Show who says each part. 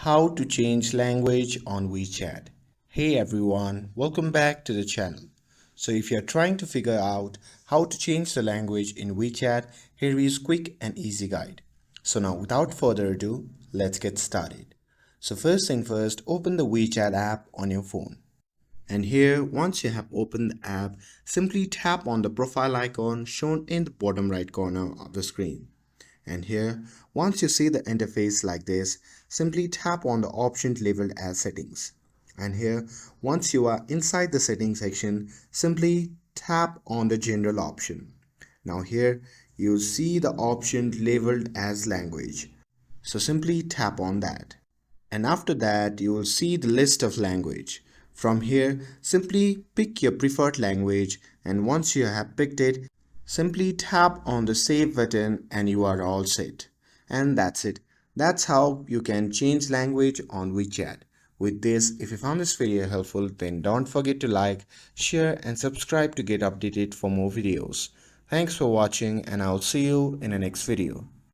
Speaker 1: How to change language on WeChat. Hey everyone, welcome back to the channel. So if you're trying to figure out how to change the language in WeChat, here is quick and easy guide. So now without further ado, let's get started. So first thing first, open the WeChat app on your phone. And here, once you have opened the app, simply tap on the profile icon shown in the bottom right corner of the screen. And here, once you see the interface like this, simply tap on the option labeled as settings. And here, once you are inside the settings section, simply tap on the general option. Now here, you see the option labeled as language. So simply tap on that. And after that, you will see the list of language. From here, simply pick your preferred language, and once you have picked it, simply tap on the save button and you are all set. And that's it. That's how you can change language on WeChat. With this, if you found this video helpful, then don't forget to like, share and subscribe to get updated for more videos. Thanks for watching and I'll see you in the next video.